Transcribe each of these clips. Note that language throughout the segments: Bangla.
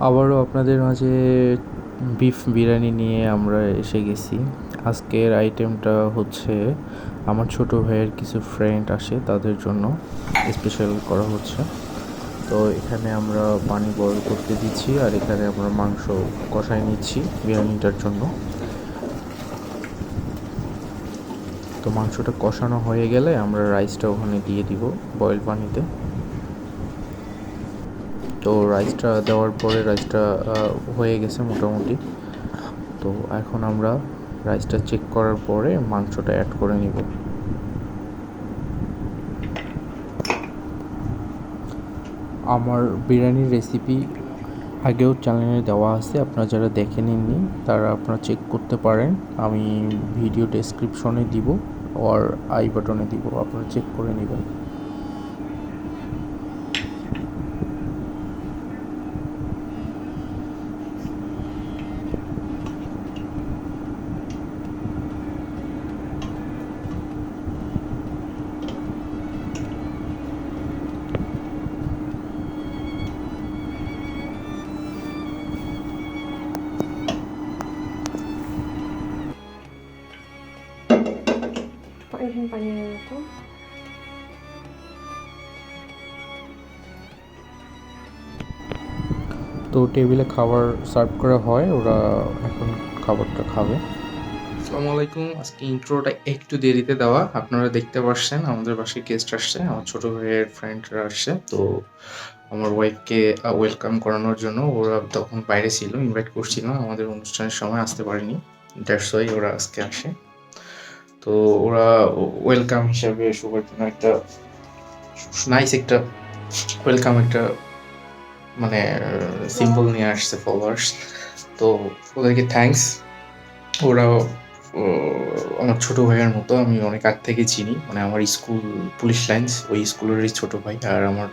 আবারও আপনাদের মাঝে বিফ বিরিয়ানি নিয়ে আমরা এসে গেছি। আজকের আইটেমটা হচ্ছে আমার ছোট ভাইয়ের কিছু ফ্রেন্ড আসে, তাদের জন্য স্পেশাল করা হচ্ছে। তো এখানে আমরা পানি বয়েল করতে দিচ্ছি, আর এখানে আমরা মাংস কষাই নিচ্ছি বিরিয়ানিটার জন্য। তো মাংসটা কষানো হয়ে গেলে আমরা রাইসটা ওখানে দিয়ে দিব বয়েল পানিতে। তো রাইসটা দেওয়ার পরে রাইসটা হয়ে গেছে মোটামুটি। তো এখন আমরা রাইসটা চেক করার পরে মাংসটা অ্যাড করে নিব। আমার বিরিয়ানির রেসিপি আগেও চ্যানেলে দেওয়া আছে, আপনারা যারা দেখে নেননি তারা আপনারা চেক করতে পারেন। আমি ভিডিও ডেসক্রিপশনে দিব আর আই বাটনে দিব, আপনারা চেক করে নেবেন। এখানে পানি মতো তো টেবিলে খাবার সার্ভ করা হয়, ওরা এখন খাবারটা খাবে। আসসালামু আলাইকুম। আজকে ইন্ট্রোটা একটু দেরিতে দেওয়া, আপনারা দেখতে পাচ্ছেন আমাদের বাসায় গেস্ট আসছে, আমার ছোট ভাইয়ের ফ্রেন্ডরা আসছে। তো আমার ওয়াইফকে ওয়েলকাম করানোর জন্য ওরা তখন বাইরে ছিল, ইনভাইট করছিল, আমাদের অনুষ্ঠানের সময় আসতে পারেনি, দ্যাটস ওয়াই ওরা আজকে আসে। তো ওরা ওয়েলকাম হিসাবে সবার জন্য একটা নাইস একটা ওয়েলকাম একটা মানে সিম্বল নিয়ে আসছে ফলোয়ার্স। তো ওদেরকে থ্যাঙ্কস। ওরা আমার ছোট ভাইয়ের মতো, আমি অনেক আগ থেকে চিনি, মানে আমার স্কুল পুলিশ লাইন্স, ওই স্কুলেরই ছোট ভাই। আর আমার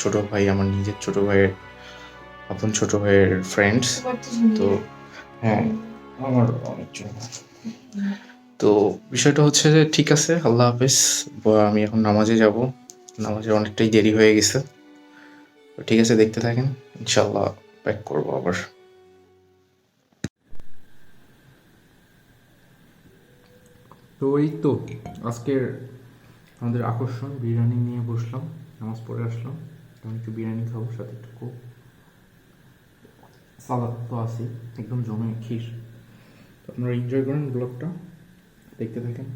ছোট ভাই আমার নিজের ছোট ভাইয়ের আপন ছোট ভাইয়ের ফ্রেন্ডস। তো হ্যাঁ, আমার অনেক জন। তো বিষয়টা হচ্ছে যে ঠিক আছে, আল্লাহ হাফেজ। আমি এখন নামাজে যাব, নামাজে অনেকটাই দেরি হয়ে গেছে। তো ঠিক আছে, দেখতে থাকেন, ইনশাল্লাহ ব্যাক করবো আবার। তো এই তো আজকের আমাদের আকর্ষণ বিরিয়ানি নিয়ে বসলাম, নামাজ পড়ে আসলাম, আমি একটু বিরিয়ানি খাবো, সাথে একটু কোক, সালাদ তো আছে, একদম জমে ক্ষীর। তো আপনারা এনজয় করেন, ব্লগটা দেখতে থাকেন।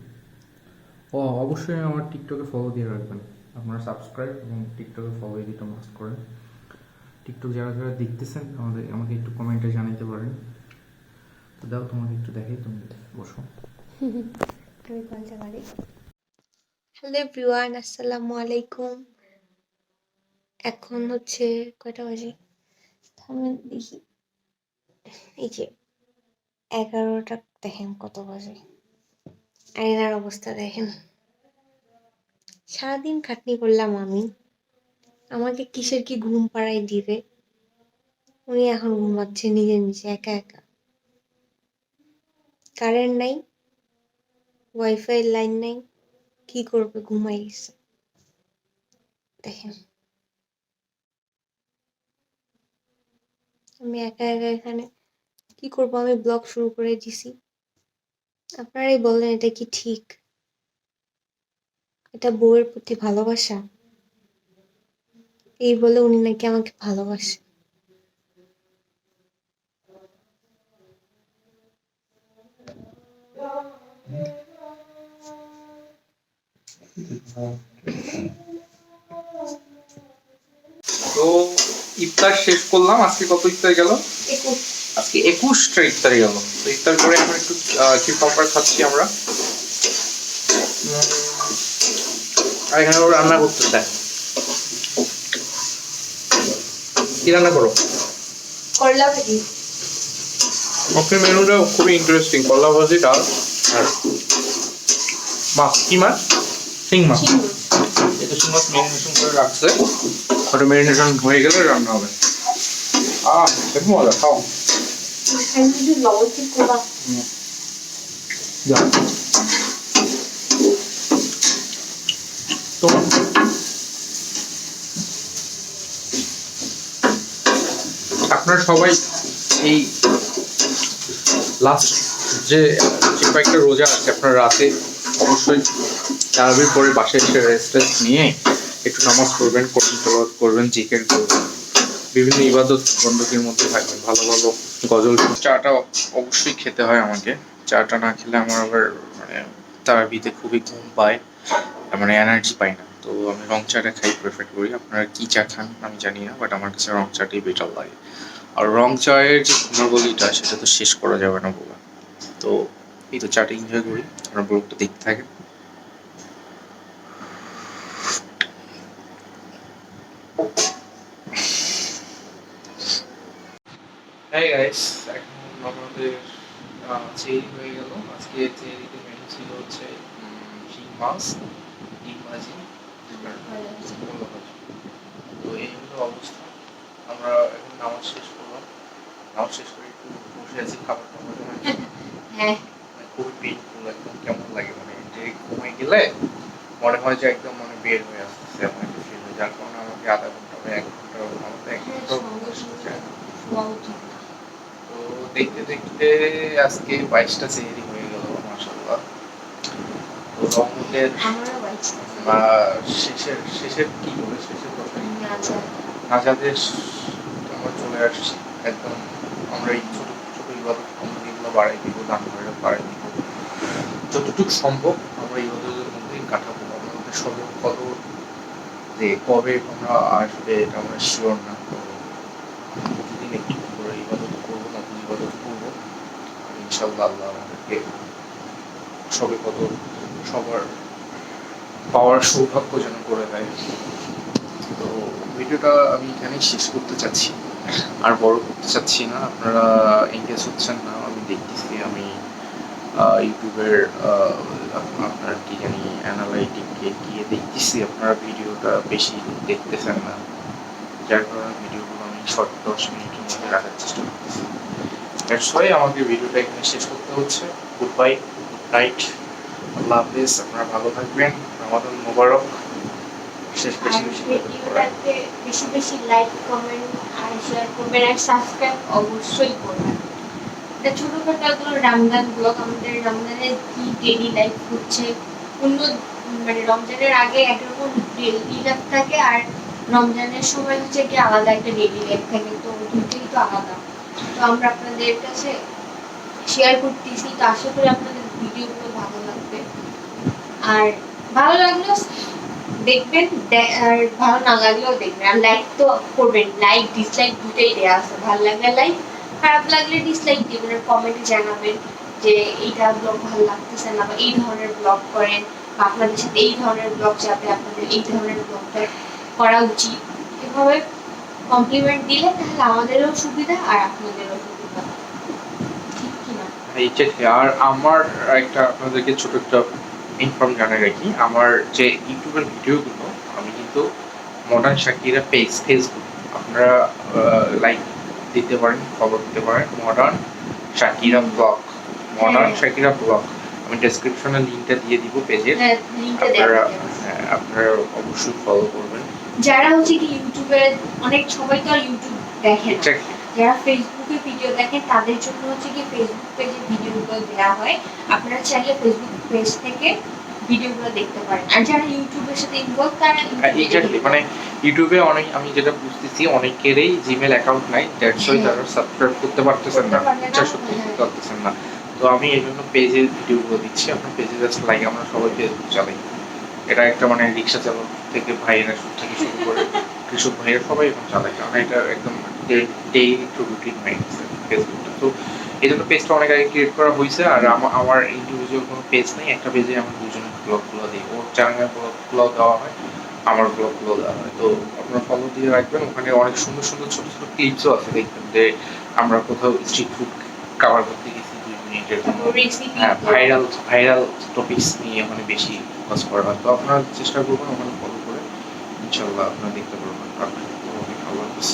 ও অবশ্যই আমার টিকটকে ফলো দিয়ে রাখবেন, আপনারা সাবস্ক্রাইব এবং টিকটকে ফলো দিতে মাস্ট করেন। টিকটক যারা যারা দেখতেছেন আমাকে একটু কমেন্টে জানাতে পারেন। তো দাও তোমাকে একটু দেখাই, তুমি বসো। আমি বলতে পারি। হ্যালো এভরিওয়ান, আসসালামু আলাইকুম। এখন হচ্ছে কয়টা বাজে আমি দেখি, এই যে 11টা। দেখেন কত বাজে, আয়নার অবস্থা দেখেন। সারাদিন খাটনি করলাম আমি, আমাকে কিসের কি ঘুম পাড়ায় দিবে। উনি এখন ঘুমাচ্ছে নিজে নিজে একা একা। কারেন্ট নাই, ওয়াইফাই লাইন নাই, কি করবে, ঘুমাই গেছে। দেখেন আমি একা একা এখানে কি করবো, আমি ব্লগ শুরু করে দিছি। আপনারাই বলেন এটা কি ঠিক? এটা বউয়ের প্রতি ভালোবাসা? এই বলে উনি নাকি আমাকে ভালোবাসে। তো ইফতার শেষ করলাম। আজকে কত ইফতার গেল? আজকে 21টা ইফতার গেল। তো ইফতার করে এখন একটু ক্ষীর পাম্পার খাচ্ছি আমরা। আর এখানে ও রান্না করতেছে। কি রান্না করো? করলা ভাজি। ওকে, মেনুটা খুবই ইন্টারেস্টিং। করলা ভাজি, ডাল আর মাছ। কি মাছ? শিং মাছ। এটা শিং মাছ ম্যারিনেশন করে রাখছে, ওটা ম্যারিনেশন হয়ে গেলে রান্না হবে। খুব মজা, খাও। তো আপনারা সবাই এই লাস্ট যে কয়েকটা রোজা আছে আপনার রাতে অবশ্যই তারাবির পরে বাসায় এসে রেস্ট নিয়ে একটু নামাজ পড়বেন, কোরআন তেলাওয়াত করবেন, জিকির করবেন, বিভিন্ন ইবাদত বন্দুকের মধ্যে থাকবেন, ভালো ভালো গজল। চাটা অবশ্যই খেতে হয় আমাকে, চাটা না খেলে আমার আবার মানে তারাবিতে খুবই ঘুম পায়, মানে এনার্জি পাই না। তো আমি রং চাটা খাই প্রেফার করি। আপনারা কি চা খান আমি জানি না, বাট আমার কাছে রং চাটাই বেটার লাগে। আর রং চায়ের যে গুণাবলীটা সেটা তো শেষ করা যাবে না বলে। তো এই তো চাটা এনজয় করি, আপনার ব্লগটা দেখতে থাকেন। হাই গাইস, এখন আমাদের চেরি হয়ে গেল। আজকে চেরিতে মেনু ছিল হচ্ছে শিং মাছ, ডিম ভাজি, মূলো ভাজি। তো এই হলো অবস্থা। আমরা এখন নামাজ শেষ করলাম, নামাজ শেষ করে একটু বসে আছি খাবার টাবার হ্যাঁ, খুবই পেইনফুল, একদম কেমন লাগে মানে যে ঘুমিয়ে গেলে মনে হয় যে একদম মানে বের হয়ে আসতেছে এমন একটা ফিল হয়, যার কারণে আমাকে আধা ঘন্টা বা 1 ঘন্টা আমাদের 1 ঘন্টা তো দেখতে দেখতে আজকে 22টা সেহরি হয়ে গেল মাশাআল্লাহ। তো রমজানের শেষের শেষের কি বলে শেষের কথা নাজাদের আমরা চলে আসছি একদম। আমরা এই ছোট ছোট ইবাদত বন্দীগুলো বাড়াই দিব, দান করে বাড়াই দিব, যতটুকু সম্ভব আমরা ইবাদতের মধ্যেই কাটাবো। আমাদের সবে কদর যে কবে আমরা আসবে এটা আমরা শিওর না। তো প্রতিদিন একটু করে ইবাদত করবো, নতুন ইবাদত করবো, আর ইনশাআল্লাহ আল্লাহ আমাদেরকে সবে কদর সবার পাওয়ার সৌভাগ্য যেন করে দেয়। তো ভিডিওটা আমি এখানেই শেষ করতে চাচ্ছি, আর বড় করতে চাচ্ছি না। আপনারা এঙ্গেজ হচ্ছেন না আমি দেখতেছি। আমি ইউটিউবের আপনার কি জানি অ্যানালাইটিকে গিয়ে দেখতেছি আপনারা ভিডিওটা বেশি দেখতেছেন না, যার কারণে ভিডিওগুলো আমি শর্ট 10 মিনিটের মধ্যে রাখার চেষ্টা করতেছি। দ্যাটস ওয়াই আমাকে ভিডিওটা এখানে শেষ করতে হচ্ছে। গুড বাই, গুড নাইট, আল্লাহ হাফেজ। আপনারা ভালো থাকবেন, রমাদান মোবারক। শেষ বেশি বেশি ভিডিওটাতে বেশি বেশি লাইক কমেন্ট আর শেয়ার করবেন আর সাবস্ক্রাইব অবশ্যই করবেন। এটা ছোটখাটো এগুলো রমজান ব্লগ, আমাদের রমজানের কি ডেইলি লাইফ হচ্ছে। অন্য মানে রমজানের আগে একরকম ডেইলি লাইফ থাকে, আর রমজানের সময় হচ্ছে কি আলাদা একটা ডেইলি লাইফ থাকে। তো দুটোই তো আলাদা। তো আমরা আপনাদের কাছে শেয়ার করতেছি, তো আশা করি আপনাদের ভিডিওগুলো ভালো লাগবে। আর ভালো লাগলেও দেখবেন, আর ভালো না লাগলেও দেখবেন, আর লাইক তো করবেন। লাইক ডিসলাইক দুটোই দেওয়া আছে, ভালো লাগলে লাইক, খারাপ লাগলে ডিসলাইক দিবেন। আর কমেন্টে জানাবেন যে এইটা ব্লগ ভালো লাগতেছে না, বা এই ধরনের ব্লগ করেন, বা আপনাদের সাথে এই ধরনের ব্লগ চাপে আপনাদের এই ধরনের ব্লগটা করা উচিত। এভাবে কমপ্লিমেন্ট দিলে তাহলে আমাদেরও সুবিধা আর আপনাদেরও সুবিধা, ঠিক কিনা? আর আমার একটা আপনাদেরকে ছোট একটা ইনফর্ম জানাই রাখি, আমার যে ইউটিউবের ভিডিওগুলো আমি কিন্তু মডার্ন শাকিরা পেজ ফেসবুক আপনারা লাইক দিতে পারেন, ফলো দিতে পারেন। Modern Shakira blog, modern Shakira blog আমি ডেসক্রিপশনে লিংকটা দিয়ে দিব পেজের, আপনারা অবশ্যই ফলো করবেন। যারা হচ্ছে কি ইউটিউবে অনেক সবাই তো আর ইউটিউব দেখে না, যারা ফেসবুকে ভিডিও দেখেন তাদের জন্য হচ্ছে কি ফেসবুক পেজে ভিডিওগুলো দেওয়া হয়। আপনারা চাইলে ফেসবুক পেজ থেকে ভিডিওগুলো দেখতে পারেন। আর যারা ইউটিউবের সাথে ইনভলভ তারা মানে ইউটিউবে অনেক, আমি যেটা বুঝতেছি অনেকেরই জিমেল অ্যাকাউন্ট নাই, দ্যাটস ওয়াই তারা সাবস্ক্রাইব করতে পারতেছেন না, ইচ্ছা সত্যি করতে পারতেছেন না। তো আমি এই জন্য পেজের ভিডিওগুলো দিচ্ছি। আপনার পেজে জাস্ট লাইক, আমরা সবাই ফেসবুক চালাই, এটা একটা মানে রিক্সা চালক থেকে ভাইয়েরা থেকে শুরু করে কৃষক ভাইয়েরা সবাই এখন চালায়, কারণ এটা একদম ডেইলি টু রুটিন হয়ে গেছে ফেসবুকটা। তো এই জন্য পেজটা অনেক আগে ক্রিয়েট করা হয়েছে। আর আমার ইন্ডিভিজুয়াল কোনো পেজ নেই, একটা পেজে আমার দুজনের ব্লগগুলো দিই, ওর চ্যানেলের ব্লগগুলো দেওয়া হয়, আমার ব্লগগুলো দেওয়া হয়। তো আপনারা ফলো দিয়ে রাখবেন, ওখানে অনেক সুন্দর সুন্দর ছোট ছোট ক্লিপসও আছে, দেখবেন যে আমরা কোথাও স্ট্রিট ফুড কাভার করতে গেছি 2 মিনিটের জন্য। হ্যাঁ, ভাইরাল ভাইরাল টপিকস নিয়ে ওখানে বেশি ফোকাস করা হয়। তো আপনারা চেষ্টা করবেন ওখানে ফলো করে, ইনশাল্লাহ আপনারা দেখতে পারবেন। আল্লাহ হাফেজ।